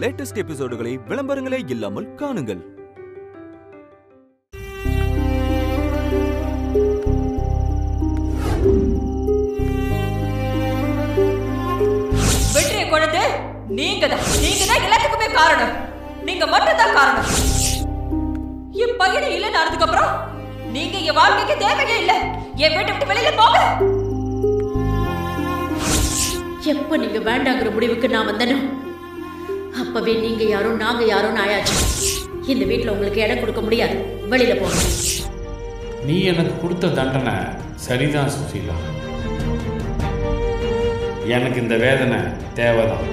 Latest எபிசோடுகளை விளம்பரங்களே இல்லாமல் காணுங்கள். வெற்றியை கொண்டது நீங்க தான் எல்லாத்துக்குமே காரணம். நீங்க மட்டும் தான் காரணம். என் பையனை இல்லைன்னு ஆனதுக்கு அப்புறம் நீங்க என் வாழ்க்கைக்கு தேவையே இல்லை. என் வீட்டை விட்டு வெளியில போக. எப்ப நீங்க வேண்டாங்கிற முடிவுக்கு நான் வந்தனோ அப்பவே நீங்க யாரும் நாங்க யாரும் ஆயாச்சு. இந்த வீட்டுல உங்களுக்கு இடம் கொடுக்க முடியாது. வெளியில போங்க. நீ எனக்கு கொடுத்த தண்டனை சரிதான் சுசீலா. எனக்கு இந்த வேதனை தேவைதான்.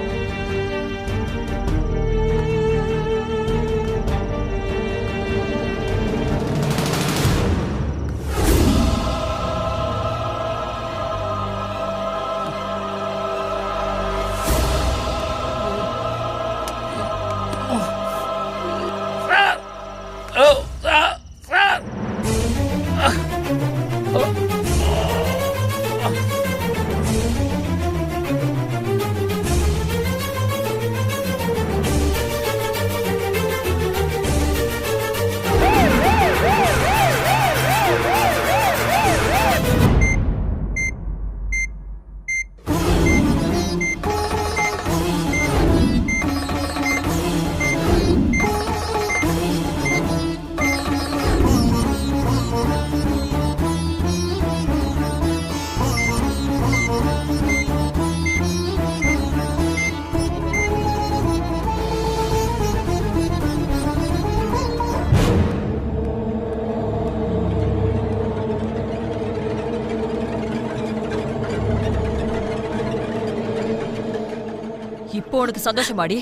இப்போ உனக்கு சந்தோஷமாடி?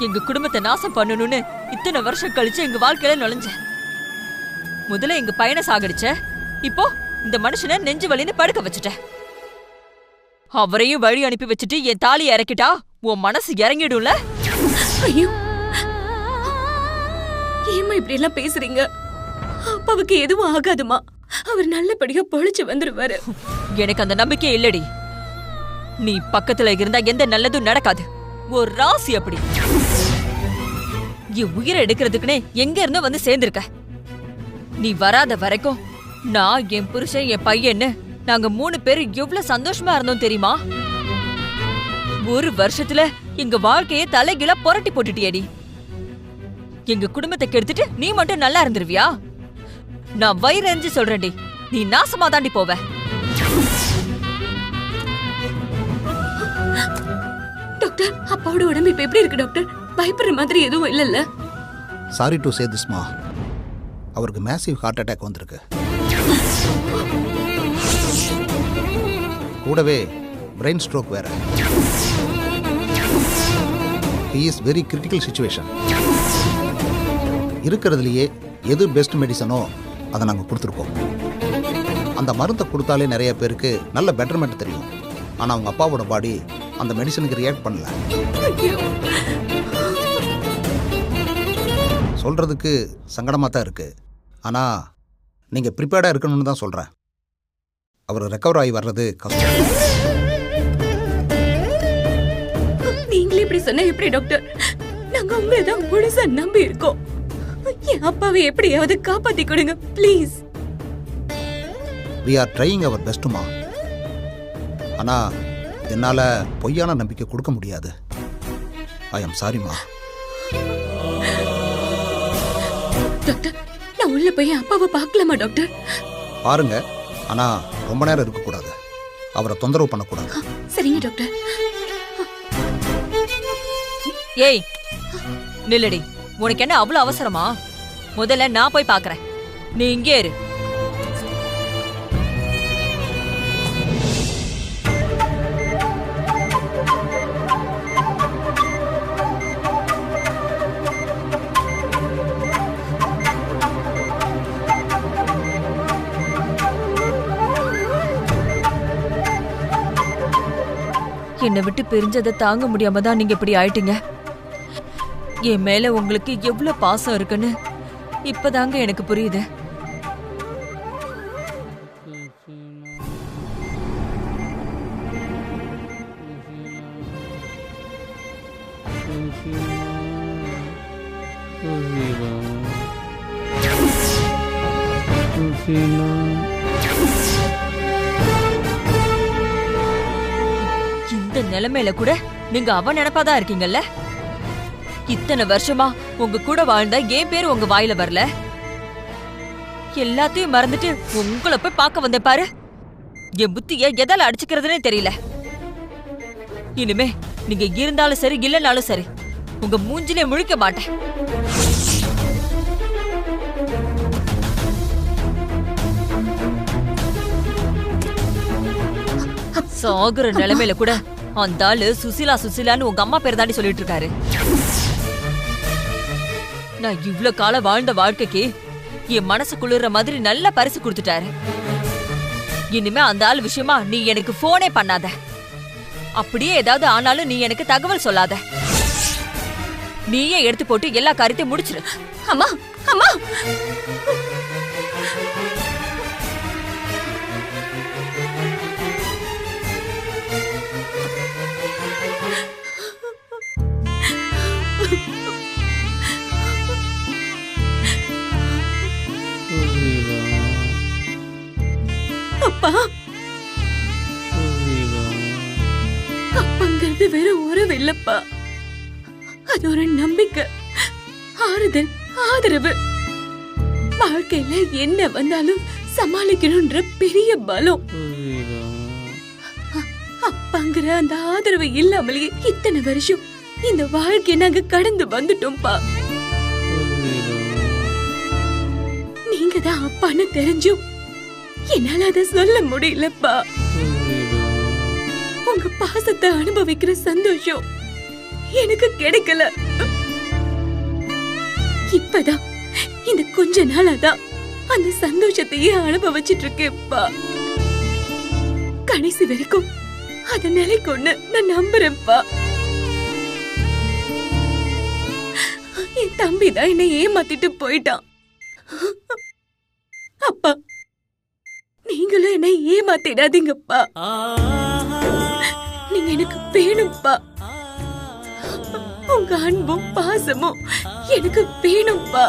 எங்க குடும்பத்தை நாசம் பண்ணணும்னு இத்தனை வருஷம் கழிச்சு எங்க வாழ்க்கையில நுழைஞ்ச. முதல்ல எங்க பையனை சாகடிச்ச. இப்போ இந்த மனுஷனை நெஞ்சு வலின்னு படுக்க வச்சுட்ட. அவரையும் வழி அனுப்பி வச்சுட்டு என் தாலியை இறக்கிட்டா உன் மனசு இறங்கிடும்ல? ஐயோ, ஏமா இப்படி எல்லாம் பேசுறீங்க? அப்பாவுக்கு எதுவும் ஆகாதுமா. அவர் நல்லபடியா பொழைச்சு வந்துருவாரு. எனக்கு அந்த நம்பிக்கை இல்லடி. நீ பக்கத்துல இருந்தா எந்த நல்லதும் நடக்காது. ஒரு ராசி அப்படி. என் உயிரை எடுக்கிறதுக்குன்னே எங்க இருந்து வந்து சேர்ந்திருக்க. நீ வராத வரைக்கும் நான், என் புருஷன், என் பையன்னு நாங்க 3 பேரும் எவ்வளவு சந்தோஷமா இருந்தோம் தெரியுமா? ஒரு வருஷத்துல எங்க வாழ்க்கைய தலைகீழா புரட்டி போட்டுட்டியடி. எங்க குடும்பத்தை கெடுத்துட்டு நீ மட்டும் நல்லா இருந்துருவியா? நான் வயிறறிஞ்சு சொல்றேன்டி, நீ நாசமா தாண்டி போவ. டாக்டர், அப்பாவோட உடம்பு இப்ப எப்படி இருக்கு டாக்டர்? பயப்படுற மாதிரி எதுவும் இல்லல்ல? சாரி டு சே திஸ் மா, அவருக்கு மேசிவ் ஹார்ட் அட்டாக் வந்திருக்கு. கூடவே பிரெயின் ஸ்ட்ரோக் வேற. He is very critical situation. இருக்கிறதுலையே எது பெஸ்ட் மெடிசனோ அதை நாங்கள் கொடுத்துருக்கோம். அந்த மருந்தை கொடுத்தாலே நிறைய பேருக்கு நல்ல பெட்டர்மெண்ட் தெரியும். ஆனால் அவங்க அப்பாவோட பாடி அந்த மெடிசனுக்கு ரியாக்ட் பண்ணல. சொல்கிறதுக்கு சங்கடமாக தான் இருக்குது. ஆனால் நீங்கள் ப்ரிப்பேர்டாக இருக்கணும்னு தான் சொல்கிறேன். அவர் ரெக்கவர் ஆகி வர்றது கஷ்டம். நீங்களே இப்படி சொன்னா எப்படி டாக்டர்? நாங்க உங்களை தான் முழுசா நம்பி இருக்கோம். என் அப்பாவை எப்படியாவது காப்பாத்தி கொடுங்க please. we are trying our best மா. ஆனால் என்னால் பொய்யான நம்பிக்கை கொடுக்க முடியாது. ஐ எம் சாரிம்மா. டாக்டர், நான் உள்ள போய் அப்பாவை பார்க்கலாமா டாக்டர்? பாருங்க, ஆனால் ரொம்ப நேரம் இருக்கக்கூடாது. அவரை தொந்தரவு பண்ணக்கூடாது. சரிங்க டாக்டர். ஏய் நில்லடி, உனக்கு என்ன அவ்வளவு அவசரமா? முதல்ல நான் போய் பாக்குறேன், நீ இங்கே இரு. என்னை விட்டு பிரிஞ்சதை தாங்க முடியாம தான் நீங்க இப்படி ஆயிட்டீங்க. என் மேல உங்களுக்கு எவ்வளவு பாசம் இருக்குன்னு இப்பதாங்க எனக்கு புரியுது. இந்த நிலைமையில கூட நீங்க அவன் நினைப்பாதான் இருக்கீங்கல்ல? இத்தனை வருஷமா உங்க கூட வாழ்ந்த என் பேரு உங்க வாயில வரல. எல்லாத்தையும் மறந்துட்டு உங்களை போய் பார்க்க வந்தேன் பாரு. என் புத்திய எதால அடிச்சுக்கிறதுனே தெரியல. இனிமே நீங்க இருந்தாலும் சரி இல்லைனாலும் சரி உங்க மூஞ்சிலே முழிக்க மாட்டேன். சாகுற நிலைமையில கூட அந்த ஆளு சுசிலா சுசிலான்னு உங்க அம்மா பேர் தாண்டி சொல்லிட்டு இருக்காரு. நான் இவ்வளவு காலம் வாழ்ந்த வாழ்க்கைக்கு என் மனசு குளிர்ற மாதிரி நல்ல பரிசு கொடுத்துட்டாரு. இனிமே அந்த ஆள் விஷயமா நீ எனக்கு போனே பண்ணாத. அப்படியே ஏதாவது ஆனாலும் நீ எனக்கு தகவல் சொல்லாத. நீயே எடுத்து போட்டு எல்லா காரியத்தையும் முடிச்சிரு. அம்மா அம்மா அப்பா, அப்பாங்கிறது வேற உறவு இல்லப்பா. அது ஒரு நம்பிக்கை, ஆறுதல், ஆதரவு. வாழ்க்கையில என்ன வந்தாலும் சமாளிக்கணும்ன்ற பெரிய பலம். அப்பாங்கிற அந்த ஆதரவு இல்லாமலேயே இத்தனை வருஷம் இந்த வாழ்க்கையை நாங்க கடந்து வந்துட்டோம்ப்பா. நீங்க தான் அப்பான்னு தெரிஞ்சும் என்னால அதை சொல்ல முடியலப்பா. உங்க பாசத்தை அனுபவிக்கிற சந்தோஷம் எனக்கு கிடைக்கல. இப்பதான் இந்த கொஞ்ச நாளாதான் அந்த சந்தோஷத்தையே அனுபவிச்சிட்டு இருக்கேன்ப்பா. கடைசி வரைக்கும் அத நிலைக்கொண்டு நான் நம்புறேன்ப்பா. என் தம்பிதான் என்னை ஏமாத்திட்டு போயிட்டான். அப்பா, நீங்களும் என்னை ஏமாத்திடாதீங்கப்பா. நீங்க எனக்கு வேணும்ப்பா. உங்க அன்பும் பாசமும் எனக்கு வேணும்ப்பா.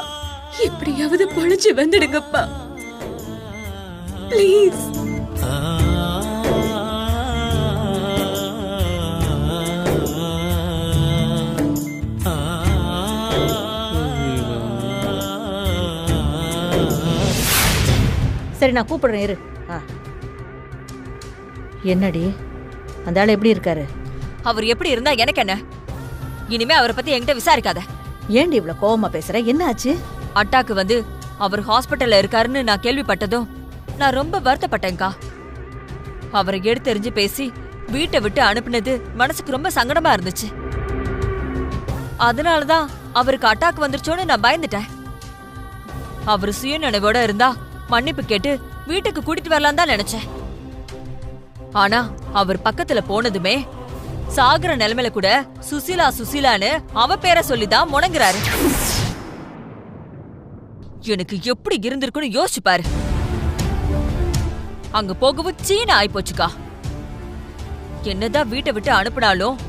எப்படியாவது பொழைச்சு வந்துடுங்கப்பா, பிளீஸ். சரி, நான் கூப்பிடுறேன் இரு. என்னடி அந்த ஆள் எப்படி இருக்காரு? அவர் எப்படி இருந்தா எனக்கு என்ன? இனிமே அவரை பத்தி என்கிட்ட விசாரிக்காத. ஏண்டி இவ்வளவு கோவமா பேசுற? என்ன ஆச்சு? அட்டாக்கு வந்து அவர் ஹாஸ்பிட்டல்ல இருக்காருன்னு நான் கேள்விப்பட்டதும் நான் ரொம்ப வருத்தப்பட்டேன்க்கா. அவரை எடுத்தெறிஞ்சு பேசி வீட்டை விட்டு அனுப்புனது மனசுக்கு ரொம்ப சங்கடமா இருந்துச்சு. அதனாலதான் அவருக்கு அட்டாக் வந்துருச்சோன்னு நான் பயந்துட்டேன். அவரு சுயநினைவோட இருந்தா மன்னிப்பு கேட்டு வீட்டுக்கு கூட்டிட்டு வரலாம் தான் நினைச்சேன். ஆனா அவர் பக்கத்துல போனதுமே சாகுற நிலைமையில கூட சுசிலா சுசிலான்னு அவ பேரை சொல்லிதான் முணங்குறாரு. எனக்கு எப்படி இருந்திருக்குன்னு யோசிச்சு பாரு. அங்க போகவும் சீன ஆயிப்போச்சுக்கா. என்னதான் வீட்டை விட்டு அனுப்பினாலும்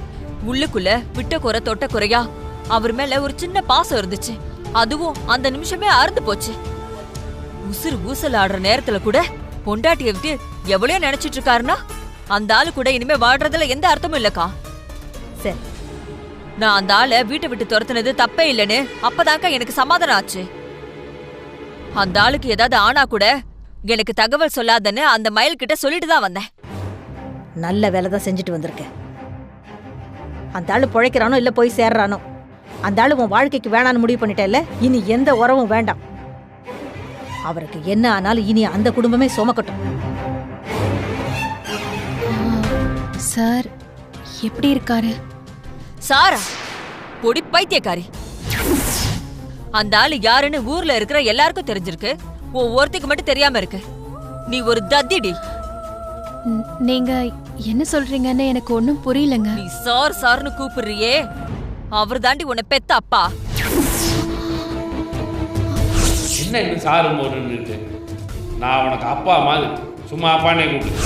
உள்ளுக்குள்ள விட்ட குறை தொட்ட குறையா அவர் மேல ஒரு சின்ன பாசம் இருந்துச்சு. அதுவும் அந்த நிமிஷமே அறுந்து போச்சு. உசுறு ஊசல் ஆடுற நேரத்துல கூட பொண்டாட்டிய விட்டு எவ்வளவு நினைச்சிட்டு இருக்காருன்னா அந்த ஆளு கூட இனிமே வாழ்றதுல எந்த அர்த்தமும் இல்லக்கா. சரி, நான் அந்த ஆளை வீட்டை விட்டு துரத்துனது தப்பே இல்லைன்னு அப்பதாக்கா எனக்கு சமாதானம் ஆச்சு. அந்த ஆளுக்கு ஏதாவது ஆனா கூட எனக்கு தகவல் சொல்லாதன்னு அந்த மயில் கிட்ட சொல்லிட்டு தான் வந்தேன். நல்ல வேலை தான் செஞ்சுட்டு வந்திருக்கேன். அந்த ஆளு பிழைக்கிறானோ இல்ல போய் சேர்றானோ, அந்த ஆளு உன் வாழ்க்கைக்கு வேணான்னு முடிவு பண்ணிட்டேல்ல. இனி எந்த உறவும் வேண்டாம். அவருக்கு என்ன ஆனாலும் இனி அந்த குடும்பமே சுமக்கட்டும். சார் எப்படி இருக்காரு? சாரா பொடி பைத்தியக்காரி. அந்த ஆளு யாருன்னு ஊர்ல இருக்கிற எல்லாருக்கும் தெரிஞ்சிருக்கு. ஒவ்வொருத்துக்கு மட்டும் தெரியாம இருக்கு. நீ ஒரு தத்திடி. நீங்க என்ன சொல்றீங்கன்னு எனக்கு ஒண்ணும் புரியலங்க. நீ சார் சார்னு கூப்பிடுறியே, அவர் தாண்டி உன்னை பெத்த அப்பா. என்ன இன்னும் சாரு போடுன்னு? நான் உனக்கு அப்பா மாதிரி சும்மா அப்பானே கூப்பிடு.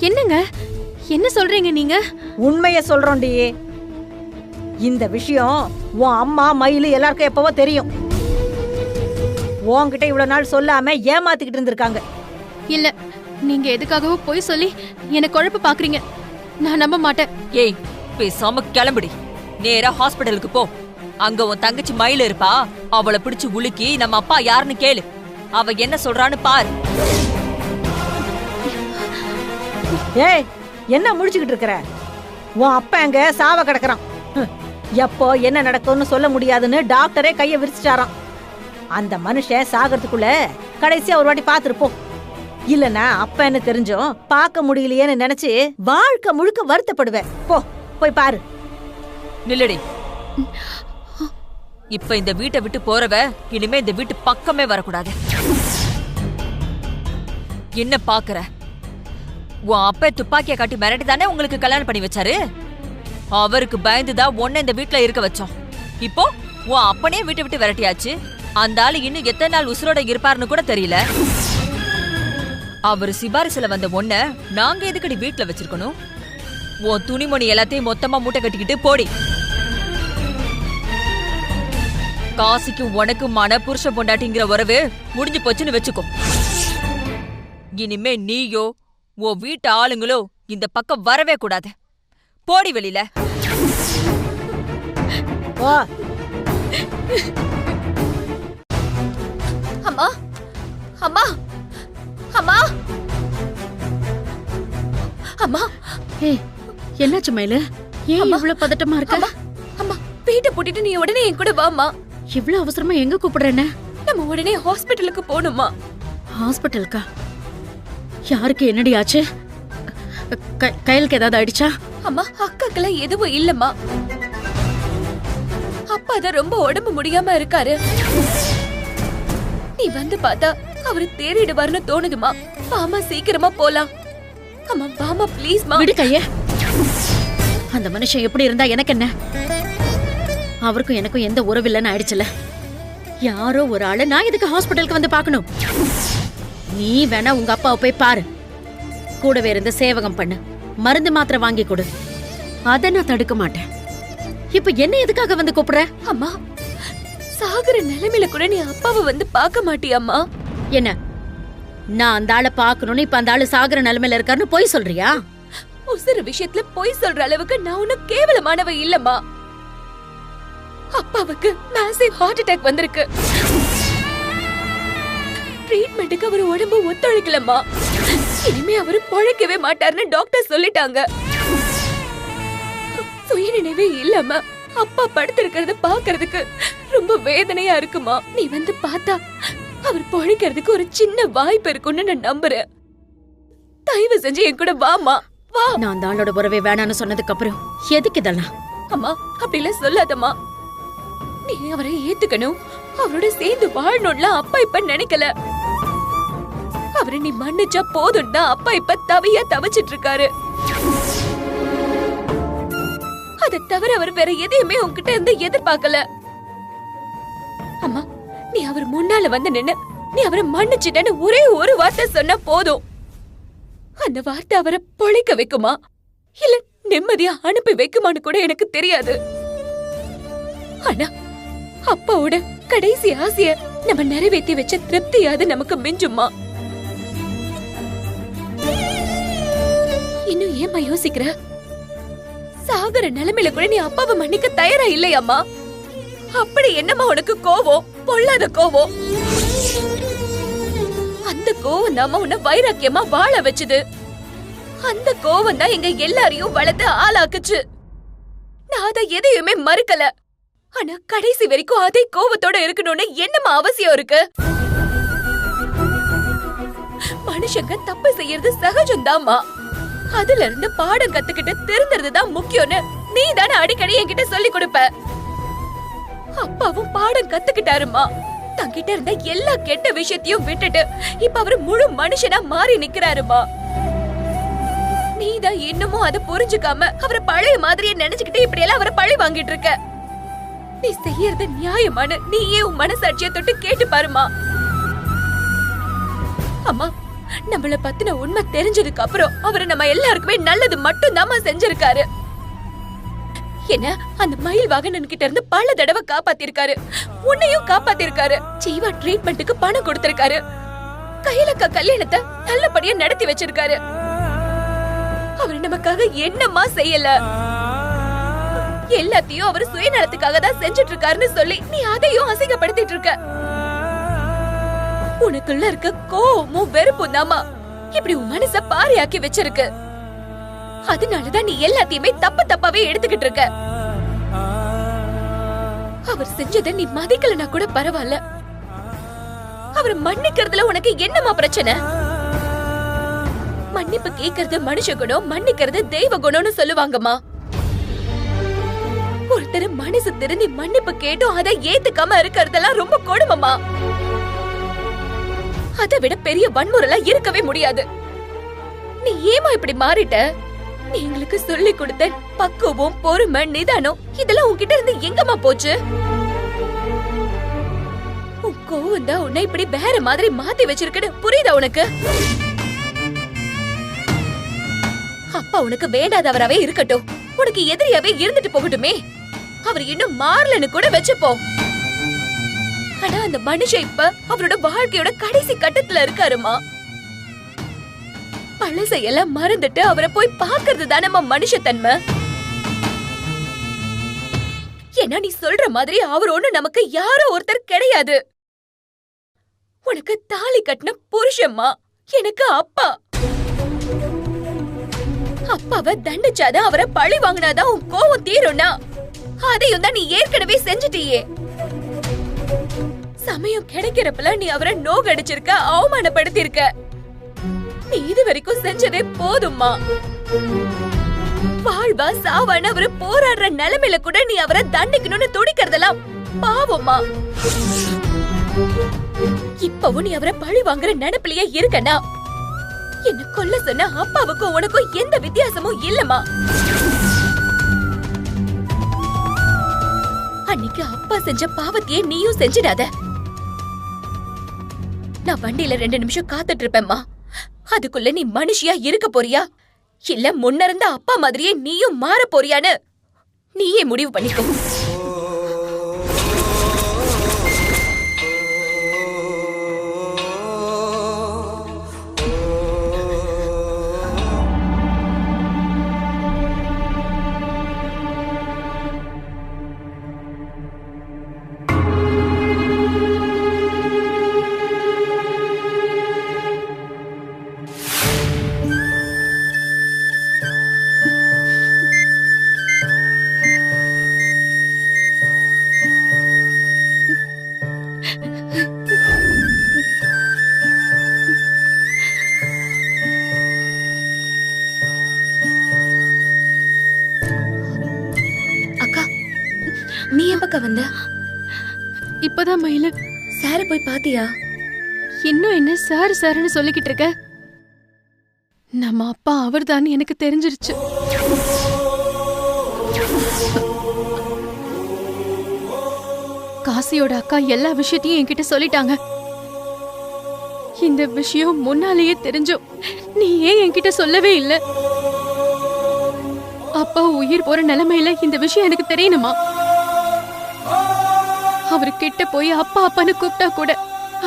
என்னங்க என்ன சொல்றீங்க நீங்க? உண்மைய சொல்றோண்டி. இந்த விஷயம் உன் அம்மா மயிலு எல்லாருக்கும் எப்பவோ தெரியும். உன்கிட்ட இவ்வளவு நாள் சொல்லாம ஏமாத்திக்கிட்டு இருந்திருக்காங்க. இல்ல, நீங்க எதுக்காகவோ போய் சொல்லி என்ன குழப்ப பாக்குறீங்க. நான் நம்ப மாட்டேன். ஏய், பேசாம கிளம்புடி. நேரா ஹாஸ்பிடலுக்கு போ. அங்க உன் தங்கச்சி மயில இருப்பா. அவளை பிடிச்சு உலுக்கி நம்ம அப்பா யாருன்னு கேளு. அவ என்ன சொல்றான்னு பாரு. ஏய், என்ன முடிச்சுக்கிட்டு இருக்கிற? உன் அப்பா எங்க சாவ கிடக்குறான். எப்போ என்ன நடக்கும்னு சொல்ல முடியாதுன்னு டாக்டரே கைய விரிச்சிட்டாராம். அந்த மனுஷன் சாகிறதுக்குள்ள கடைசியா ஒரு வாட்டி பாத்துருப்போம். இல்லனா அப்ப என்ன தெரிஞ்சோம் பார்க்க முடியலையேன்னு நினைச்சு வாழ்க்கை முழுக்க வருத்தப்படுவேன். போ, போய் பாரு. நில்லடி. இப்ப இந்த வீட்டை விட்டு போறவ இனிமே இந்த வீட்டு பக்கமே வரக்கூடாது. என்ன பாக்குற? உன் அப்பா துப்பாக்கிய காட்டி மிரட்டி தானே உங்களுக்கு கல்யாணம் பண்ணி வச்சாரு. அவருக்கு பயந்துதான் உன்னை இந்த வீட்டுல இருக்க வச்சோம். இப்போ உன் அப்பனே வீட்டை விட்டு விரட்டியாச்சு. அந்த ஆளு இன்னும் எத்தனை நாள் உசுரோட இருப்பாருன்னு கூட தெரியல. அவரு சிபாரிசுல வந்த ஒன்ன நாங்க எதுக்கடி வீட்டுல வச்சிருக்கணும்? உன் துணிமணி எல்லாத்தையும் மொத்தமா மூட்டை கட்டிக்கிட்டு போடி. காசிக்கு உனக்குமான புருஷ பொண்டாட்டிங்கிற உறவு முடிஞ்சு போச்சுன்னு வச்சுக்கோ. இனிமே நீயோ உன் வீட்டு ஆளுங்களோ இந்த பக்கம் வரவே கூடாது. போடி வெளியில. ஓ, அம்மா, அம்மா, அம்மா, அம்மா. ஏய், என்னாச்சு மயிலு? ஏன் இவ்வளவு பதட்டமா இருக்க? அம்மா, வீட்டை பூட்டிட்டு நீ உடனே என் கூட வாமா. இவ்வளவு அவசரமா எங்க கூப்பிடுறேன்னு? நம்ம உடனே ஹாஸ்பிட்டலுக்கு போகணுமா? ஹாஸ்பிட்டலுக்கா? யாருக்கு என்னடி ஆச்சு? கையலுக்கு ஏதாவது ஆயிடுச்சா? அம்மா, அக்காக்கெல்லாம் எதுவும் இல்லம்மா. அப்பா தான் ரொம்ப உடம்பு முடியாம இருக்காரு. நீ வந்து பார்த்தா அவரு தேறிடுவார்னு தோணுதுமா. வாமா, சீக்கிரமா போலாம். அம்மா வாமா, ப்ளீஸ்மா. விடு கைய. அந்த மனுஷன் எப்படி இருந்தா எனக்கு என்ன? அவருக்கும் எனக்கும் எந்த உறவில்லைன்னு ஆயிடுச்சுல. யாரோ ஒரு ஆளு நான் இதுக்கு ஹாஸ்பிட்டலுக்கு வந்து பார்க்கணும். நீ வேணா உங்க அப்பாவை போய் பாரு. கூடவே இருந்து சேவகம் பண்ணு. மருந்து மாத்திரை வாங்கி கொடு. அத நான் தடுக்க மாட்டேன். இப்ப என்ன எதுக்காக வந்து கூப்பிடுற? அம்மா, சாகுற நிலைமையில கூட நீ அப்பாவை வந்து பார்க்க மாட்டியாம்மா? என்ன, நான் அந்த ஆளை பாக்கணும்னு இப்ப அந்த ஆளு சாகுற நிலைமையில இருக்காருன்னு போய் சொல்றியா? உசுறு விஷயத்துல பொய் சொல்ற அளவுக்கு நான் ஒன்னும் கேவலமானவ இல்லம்மா. அப்பாவுக்கு மேசிவ் ஹார்ட் அட்டாக் வந்திருக்கு. ட்ரீட்மெண்ட்டுக்கு அவர் உடம்பு ஒத்துழைக்கலம்மா. இனிமே அவரு பொழைக்கவே மாட்டாருன்னு டாக்டர் சொல்லிட்டாங்க. சுயநினைவே இல்லாம அப்பா படுத்திருக்கிறத பாக்குறதுக்கு ரொம்ப வேதனையா இருக்குமா. நீ வந்து பார்த்தா அவர் பொழைக்கிறதுக்கு ஒரு சின்ன வாய்ப்பு இருக்குன்னு நான் நம்புறேன். தயவு செஞ்சு என் கூட வாமா, வா. நான் அந்த ஆளோட உறவே வேணான்னு சொன்னதுக்கு அப்புறம் எதுக்கு இதெல்லாம்? அம்மா, அப்படிலாம் சொல்லாதம்மா. நீ அவரை ஏத்துக்கணும், அவரோட சேர்ந்து வாழணும்லாம் அப்பா இப்ப நினைக்கல. அவரை நீ மன்னிச்சா போதும்னா அப்பா இப்ப தவியா தவிச்சிட்டு இருக்காரு. அதை தவிர அவர் வேற எதையுமே உன்கிட்ட இருந்து எதிர்பார்க்கல. அம்மா, நீ அவர் முன்னால வந்து நின்னு நீ அவரை மன்னிச்சிட்டேன்னு ஒரே ஒரு வார்த்தை சொன்னா போதும். அந்த வார்த்தை அவரை பொழைக்க வைக்குமா இல்ல நிம்மதியா அனுப்பி வைக்குமான்னு கூட எனக்கு தெரியாது. ஆனா அப்பாவோட கடைசி ஆசைய நம்ம நிறைவேற்றி வச்ச திருப்தியாவது நமக்கு மிஞ்சுமா. இன்னும் ஏமா யோசிக்கிற? சாகர நிலைமையில கூட நீ அப்பாவை மன்னிக்க தயாரா இல்லையாம்மா? அப்படி என்னமா உனக்கு கோவம்? பொல்லாத கோவம். அந்த கோவம் தான் உன்னை வைராக்கியமா வாழ வச்சது. அந்த கோவம் தான் எங்க எல்லாரையும் வளர்த்து ஆளாக்குச்சு. நான் அதை எதையுமே மறுக்கல. ஆனா கடைசி வரைக்கும் அதே கோவத்தோட இருக்கணும்னு என்னமா அவசியம் இருக்கு? மனுஷங்க தப்பு செய்யறது சகஜம்தாம்மா. அதுல இருந்து பாடம் கத்துக்கிட்டு திருந்துறதுதான் முக்கியம்னு நீ தானே அடிக்கடி என்கிட்ட சொல்லி கொடுப்ப. அப்பாவும் பாடம் கத்துக்கிட்டாருமா. தங்கிட்ட இருந்த எல்லா கெட்ட விஷயத்தையும் விட்டுட்டு இப்ப அவரு முழு மனுஷனா மாறி நிக்கிறாருமா. நீதான் இன்னமும் அதை புரிஞ்சுக்காம அவரை பழைய மாதிரியே நினைச்சுக்கிட்டு இப்படி எல்லாம் அவரை பழி வாங்கிட்டு இருக்க. நீ செய்யறது நியாயமான நீயே உன் மனசாட்சியை தொட்டு கேட்டு பாருமா. அம்மா, நம்மள பத்தின உண்மை தெரிஞ்சதுக்கு அப்புறம் அவரை நம்ம எல்லாருக்குமே நல்லது மட்டும் தான் செஞ்சிருக்காரு. என்ன அந்த மயில் வாகனன் கிட்ட இருந்து பல தடவை காப்பாத்திருக்காரு, உன்னையும் காப்பாத்திருக்காரு. ஜீவா ட்ரீட்மெண்ட்டுக்கு பணம் கொடுத்திருக்காரு, கையிலக்கா கல்யாணத்தை நல்லபடியா நடத்தி வச்சிருக்காரு. அவர் நமக்காக என்னமா செய்யல? எல்லாத்தையும் அவர் சுயநலத்துக்காக தான் செஞ்சுட்டு இருக்காருன்னு சொல்லி நீ அதையும் அசிங்கப்படுத்திட்டு இருக்க. உனக்குள்ள இருக்க கோவமும் வெறுப்பும் தாமா இப்படி உன் மனச பாறையாக்கி வச்சிருக்கு. அதனாலதான் நீ எல்லாத்தையுமே தப்பாவே எடுத்துக்கிட்டு இருக்க. அவர் செஞ்சதை நீ மதிக்கலனா கூட பரவாயில்ல, அவரை மன்னிக்கிறதுல உனக்கு என்னமா பிரச்சனை? மன்னிப்பு கேட்கறது மனுஷ குணம், மன்னிக்கிறது தெய்வ குணம்னு சொல்லுவாங்கம்மா. ஒருத்தர் மனசு திருந்தி மன்னிப்பு கேட்டும் அதை ஏத்துக்காம இருக்கிறதெல்லாம் ரொம்ப கொடுமைமா. அதை விட பெரிய வன்முறைலாம் இருக்கவே முடியாது. நீ ஏமா இப்படி மாறிட்ட? நீ எங்களுக்கு சொல்லி கொடுத்த பக்குவம், பொறுமை, நிதானம் இதெல்லாம் உன்கிட்ட இருந்து எங்கம்மா போச்சு? உன் கோவம் தான் உன்னை இப்படி வேற மாதிரி மாத்தி வச்சிருக்குன்னு புரியுதா உனக்கு? அப்பா உனக்கு வேண்டாதவராவே இருக்கட்டும், உனக்கு எதிரியாவே இருந்துட்டு போகட்டுமே. அவர் இன்னும் மாறலன்னு கூட வச்சுப்போம். ஆனா அந்த மனுஷன் இப்ப அவரோட வாழ்க்கையோட கடைசி கட்டத்துல இருக்காருமா. பழசையெல்லாம் மறந்துட்டு அவரை போய் பாக்குறது தானம்மா மனுஷத்தன்மை. ஏன்னா நீ சொல்ற மாதிரி அவர் ஒண்ணு நமக்கு யாரோ ஒருத்தர் கிடையாது. உனக்கு தாலி கட்டின புருஷம்மா, எனக்கு அப்பா. அப்பாவை தண்டிச்சாதான் அவரை பழி வாங்கினாதான் உன் கோவம் தீரும்னா அதையும் தான் நீ ஏற்கனவே செஞ்சுட்டியே. சமயம் கிடைக்கிறப்பல நீ அவரை நோகடிச்சிருக்க, அவமானப்படுத்திருக்க. நீ இது வரைக்கும் செஞ்சதே போதும்மா. வாழ்வா சாவான்னு அவரு போராடுற நிலைமையில கூட நீ அவரை தண்டிக்கணும்னு துடிக்கிறதெல்லாம் பாவம்மா. இப்பவும் நீ அவரை பழி வாங்குற நினைப்பிலேயே இருக்கனா? என்ன கொல்ல சொன்ன அப்பாவுக்கும் உனக்கும் எந்த வித்தியாசமும் இல்லம்மா. அன்னைக்கு அப்பா செஞ்ச பாவத்தையே நீயும் செஞ்சிடாத. நான் வண்டியில 2 நிமிஷம் காத்துட்டு இருப்பேம்மா. அதுக்குள்ள நீ மனுஷியா இருக்க போறியா, இல்ல முன்னிருந்த அப்பா மாதிரியே நீயும் மாற போறியான்னு நீயே முடிவு பண்ணிக்கோ. நீ எப்ப வந்த? இப்பதான் மயில. சார போய் பாத்தியா? இன்னும் என்ன சார் சார்னு சொல்லிக்கிட்டு இருக்க? நம்ம அப்பா அவர்தான் எனக்கு தெரிஞ்சிருச்சு. காசியோட அக்கா எல்லா விஷயத்தையும் என்கிட்ட சொல்லிட்டாங்க. இந்த விஷயம் முன்னாலேயே தெரிஞ்சோம் நீ ஏன் என்கிட்ட சொல்லவே இல்ல? அப்பா உயிர் போற நிலைமையில இந்த விஷயம் எனக்கு தெரியணுமா? அவரு கிட்ட போய் அப்பா அப்பான்னு கூப்பிட்டா கூட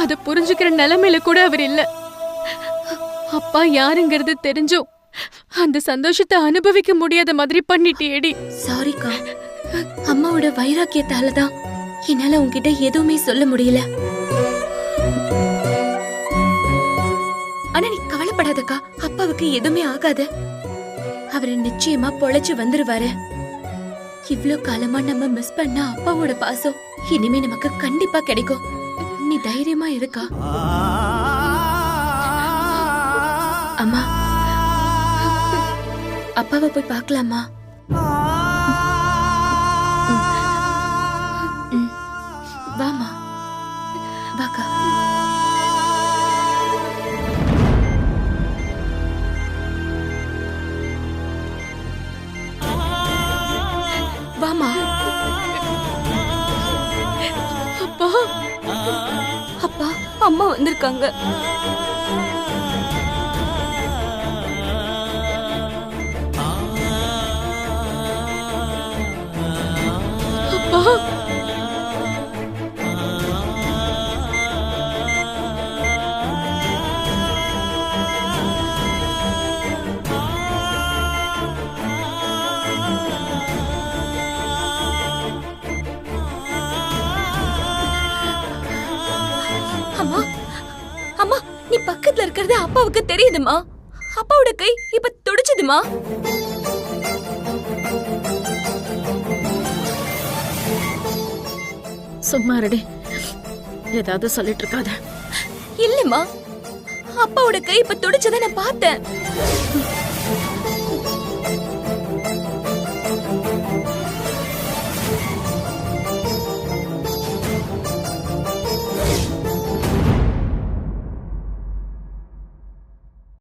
அத புரிஞ்சுக்கிற நிலைமையில கூட அவர் இல்ல. அப்பா யாருங்கிறது தெரிஞ்சும் அந்த சந்தோஷத்தை அனுபவிக்க முடியாத மாதிரி பண்ணிட்டியேடி. சாரிக்கா, அம்மாவோட வைராக்கியத்தாலதான் என்னால உன்கிட்ட எதுவுமே சொல்ல முடியல. ஆனா நீ கவலைப்படாதக்கா, அப்பாவுக்கு எதுவுமே ஆகாது. அவரை நிச்சயமா பொழைச்சு வந்துருவாரு. இவ்ளோ காலமா நம்ம மிஸ் பண்ண அப்பாவோட பாசம் இனிமே நமக்கு கண்டிப்பா கிடைக்கும். நீ தைரியமா இருக்கா? அம்மா, அப்பாவை போய் பார்க்கலாமா? வாமா, வாக்கா. வாமா. அப்பா, அப்பா, அம்மா வந்திருக்காங்க. அம்மா அம்மா நீ பக்கத்துல இருக்கிறது அப்பாவுக்கு தெரியுதுமா? அப்பாவோட கை இப்ப துடிச்சதுமா? சும்மா ரெடி, ஏதாவது சொல்லிட்டு இருக்காத. இல்லம்மா, அப்பாவோட கை இப்ப துடிச்சத நான் பார்த்தேன்.